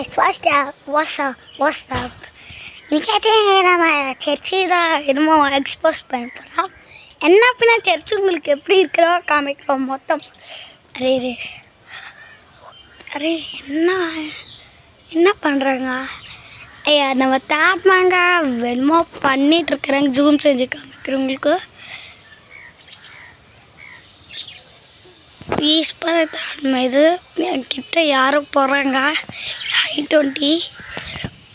guys, what's up? இன்னைக்கு நம்ம church தான் என்னமோ எக்ஸ்போஸ் பண்ண போகிறோம். என்ன அப்படின்னா சர்ச்சு உங்களுக்கு எப்படி இருக்கிறோ காமிக்கிறோம் மொத்தம். அரே அரே என்ன பண்ணுறாங்க? ஐயா நம்ம தாட்மாங்க என்னமோ பண்ணிகிட்ருக்குறாங்க. ஜூம் செஞ்சு காமிக்கிறவங்களுக்கு ப்ளீஸ் தாட்மா. இது என்கிட்ட யாரும் போகிறாங்க I-20.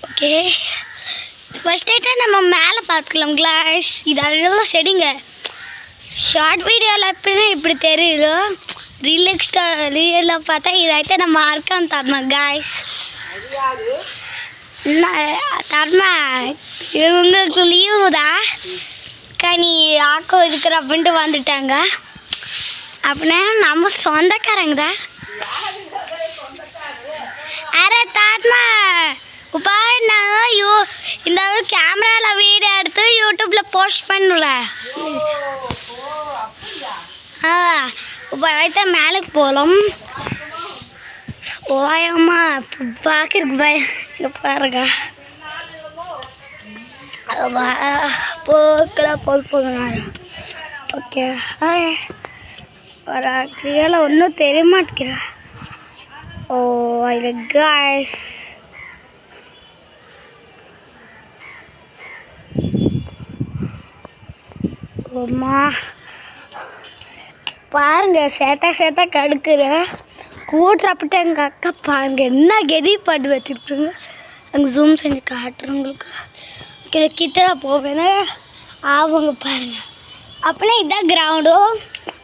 ஓகே, ஃபஸ்ட் டைட்டாக நம்ம மேலே பார்த்துக்கலாம் கிளாஸ். இதெல்லாம் செடிங்க. ஷார்ட் வீடியோவில் எப்படின்னா இப்படி தெரியல. ரியலில் பார்த்தா இதாகிட்ட நம்ம அர்க்கம் தரணும் காய்ஸ். தரமா இவங்களுக்கு லீவு தான் கனி ஆக்கோ இருக்கிற அப்படின்ட்டு வந்துட்டாங்க. அப்படின்னா நம்ம சொந்தக்காரங்க தான். அரே தாட்மா இப்போ நான் இந்த கேமராவில் வீடியோ எடுத்து யூடியூப்பில் போஸ்ட் பண்ணுறேன். இப்போ தான் மேலுக்கு போகலாம். ஓயம்மா பார்க்கறதுக்கு பயம். இங்கே பாருங்க போகணும். ஓகே, ஒரு கிளியரில் ஒன்றும் தெரிய மாட்டேங்கிறேன். ஓ இது காய்ஸ் அம்மா பாருங்க, சேத்தா கடுக்குற கூட்டுறப்பட்ட எங்கள் அக்கா பாருங்க என்ன கெதி பாட்டு வச்சுருக்குங்க. அங்கே ஜூம் செஞ்சு காட்டுறவங்களுக்கு கிட்ட போவேன்னா அவங்க பாருங்க. அப்படின்னா இதுதான் கிரவுண்டு.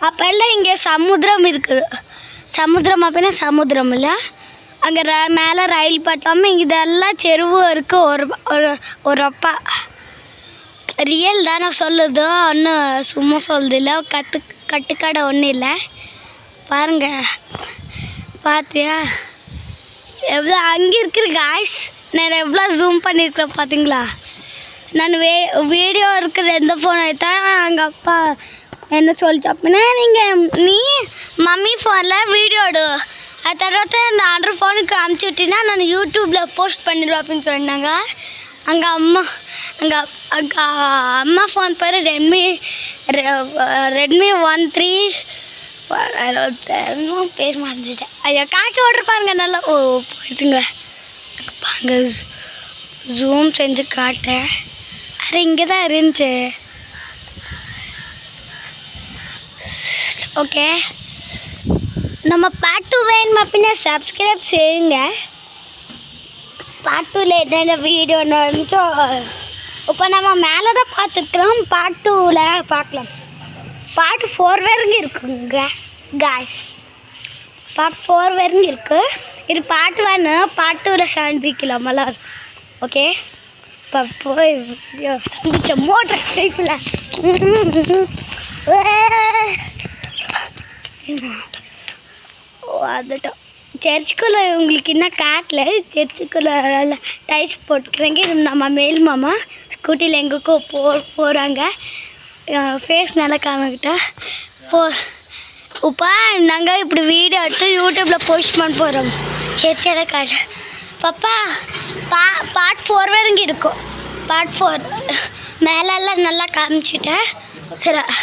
அப்போல்லாம் இங்கே சமுத்திரம் இருக்குது. சமுத்திரம் அப்படின்னா சமுத்திரம் இல்லை, அங்கே மேலே ரயில் பட்டாமல் இங்கே இதெல்லாம் செருவும் இருக்குது. ஒரு அப்பா ரியல் தானே சொல்லுதோ, ஒன்றும் சும்மா சொல்லுது இல்லை. கட்டுக்கடை ஒன்றும் இல்லை. பாருங்க பார்த்தியா எவ்வளோ அங்கே இருக்கிற காய்ஸ். நான் எவ்வளோ ஜூம் பண்ணியிருக்கிறேன் பார்த்தீங்களா? நான் வீடியோ இருக்கிற எந்த ஃபோன் எடுத்தா எங்கள் அப்பா என்ன சொல்லிச்சு அப்படின்னா, நீ மம்மி ஃபோனில் வீடியோ எடு, அது தடவை நான் ஆண்ட்ராய்ட் ஃபோனுக்கு அனுப்பிச்சி விட்டினா நான் யூடியூப்பில் போஸ்ட் பண்ணிடுவேன் அப்படின்னு சொன்னாங்க. அங்கே அம்மா ஃபோன் பேர் ரெட்மி 1 பேர் மறந்துட்டேன். ஐயா காக்கி ஓட்டிருப்பாருங்க நல்லா. ஓ போயிடுங்க பாருங்க, ஜூம் செஞ்சு காட்டேன். அரே இங்கே தான் இருந்துச்சு. ஓகே, நம்ம பார்ட் 2 வேணும் அப்படின்னா சப்ஸ்கிரைப் செய்யுங்க. பார்ட் 2ல் என்னென்ன வீடியோ நடந்துச்சோ இப்போ நம்ம மேலே தான் பார்த்துக்கலாம். பார்ட் 2ல் பார்க்கலாம். பார்ட் 4 வரைக்கும் இருக்குங்க காய்ஸ். பார்ட் 4 வரைக்கும் இருக்குது. இது பார்ட் 1. பார்ட் 2ல் சந்திக்கலாம் எல்லாம். ஓகே, இப்போ போய் சந்திச்ச மோட்டர் டைப்பில் வந்துட்டோம். சர்ச்சுக்குள்ளே உங்களுக்கு என்ன காட்டில் சர்ச்சுக்குள்ளே நல்லா டைல்ஸ் போட்டுக்கிறேங்க. இது நம்ம மேல் மாமா ஸ்கூட்டியில் எங்களுக்கோ போகிறாங்க. ஃபேஸ் நல்லா காமிக்கிட்டா இப்போ நாங்கள் இப்படி வீடியோ எடுத்து யூடியூப்பில் போஸ்ட் பண்ண போகிறோம். சர்ச்சோட காட்டு பாப்பா பார்ட் 4 வரைக்கும் இருக்கும். பார்ட் 4 மேலெல்லாம் நல்லா காமிச்சிட்டேன். சரி.